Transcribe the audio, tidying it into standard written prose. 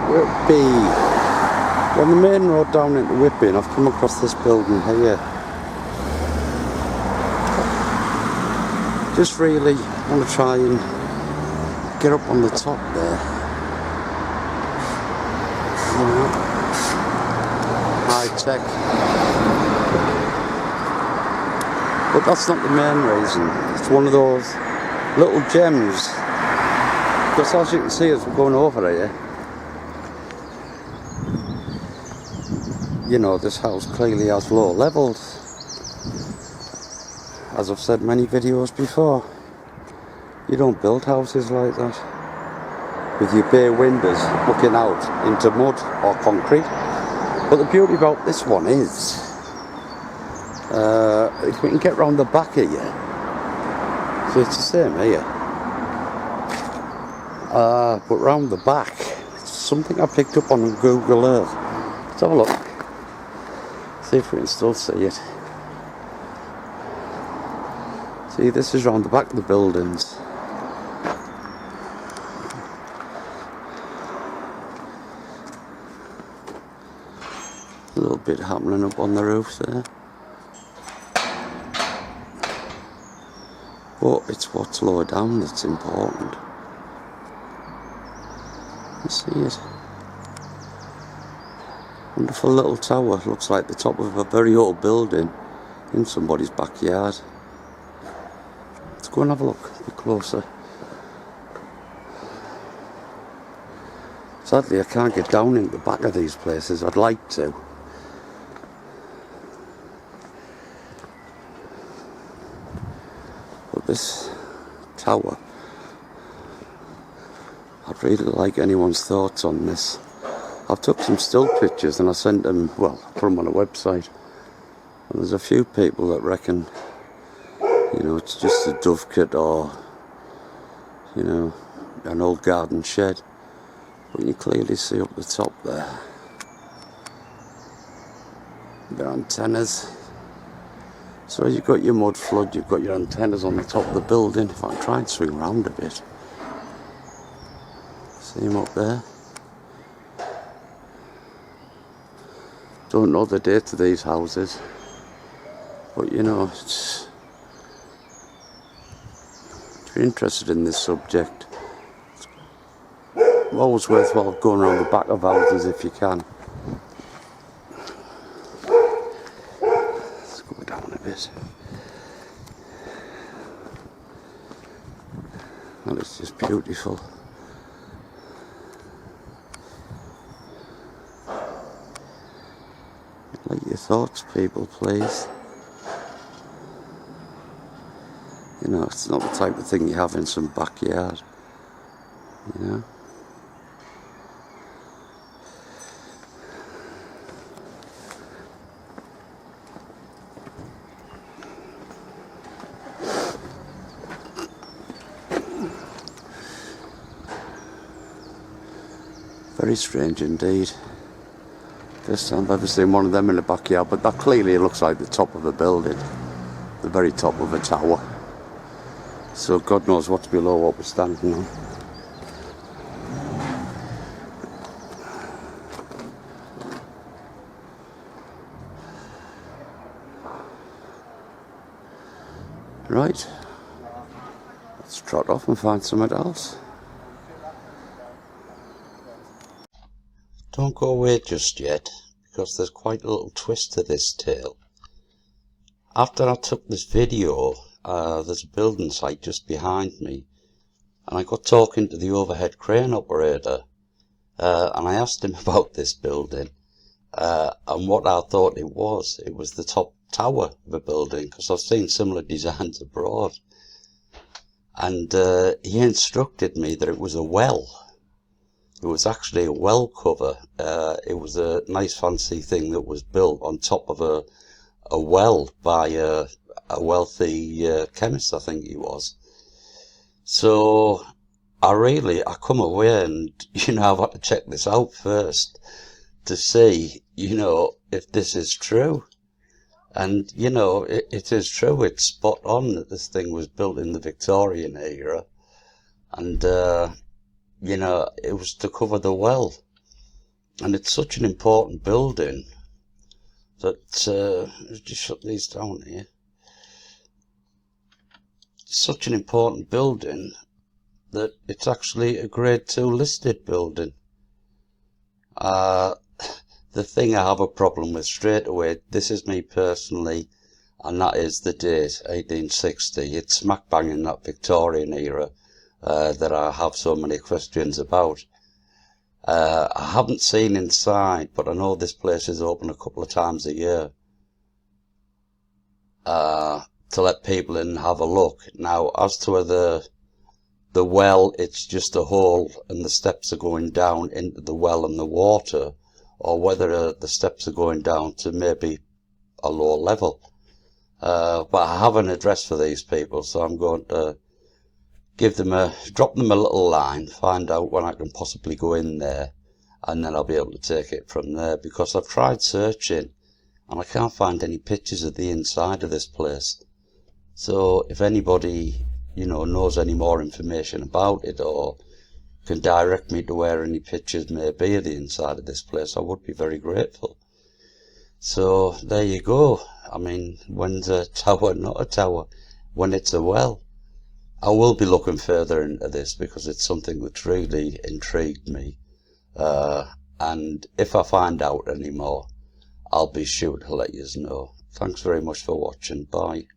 Whitby. On the main road down into Whitby, and I've come across this building here. Just really want to try and get up on the top there. You know, high tech. But that's not the main reason. It's one of those little gems. Because as you can see as we're going over here, you know, this house clearly has low levels. As I've said many videos before, you don't build houses like that with your bay windows looking out into mud or concrete. But the beauty about this one is, if we can get round the back of you, so it's the same here, but round the back, it's something I picked up on Google Earth. Let's have a look, see if we can still see it. See, this is round the back of the buildings. A little bit happening up on the roof there. But it's what's lower down that's important. You see it? Wonderful little tower. Looks like the top of a very old building in somebody's backyard. Let's go and have a look a bit closer. Sadly, I can't get down into the back of these places. I'd like to. But this tower, I'd really like anyone's thoughts on this. I've took some still pictures and I sent them, well, I put them on a website. And there's a few people that reckon, you know, it's just a dovecot or, you know, an old garden shed. But you clearly see up the top there. The antennas. So you've got your mud flood, you've got your antennas on the top of the building. If I can try and swing round a bit. See them up there? Don't know the date of these houses. But you know, if you're interested in this subject, it's always worthwhile going around the back of houses if you can. Let's go down a bit. Well, it's just beautiful. Like your thoughts, people, please. You know, it's not the type of thing you have in some backyard. You know? Very strange indeed. First time I've ever seen one of them in the backyard, but that clearly looks like the top of a building, the very top of a tower. So God knows what's below what we're standing on. Right, let's trot off and find something else. Don't go away just yet, because there's quite a little twist to this tale. After I took this video, there's a building site just behind me, and I got talking to the overhead crane operator, and I asked him about this building, and what I thought it was. It was the top tower of a building, because I've seen similar designs abroad, and he instructed me that it was a well. It was actually a well cover. It was a nice fancy thing that was built on top of a well by a wealthy chemist, I think he was. So I come away and, you know, I've had to check this out first to see, you know, if this is true. And, you know, it is true. It's spot on that this thing was built in the Victorian era. And, you know, it was to cover the well. And it's such an important building that, just shut these down here. It's such an important building that it's actually a grade 2 listed building. The thing I have a problem with straight away, this is me personally, and that is the date, 1860. It's smack bang in that Victorian era that I have so many questions about. I haven't seen inside, but I know this place is open a couple of times a year to let people in and have a look. Now, as to the well, it's just a hole and the steps are going down into the well and the water, or whether the steps are going down to maybe a lower level. But I have an address for these people, so I'm going to drop them a little line, find out when I can possibly go in there, and then I'll be able to take it from there, because I've tried searching and I can't find any pictures of the inside of this place. So if anybody, knows any more information about it, or can direct me to where any pictures may be of the inside of this place, I would be very grateful. So there you go. I mean, when's a tower not a tower? When it's a well. I will be looking further into this because it's something that's really intrigued me. And if I find out any more, I'll be sure to let you know. Thanks very much for watching. Bye.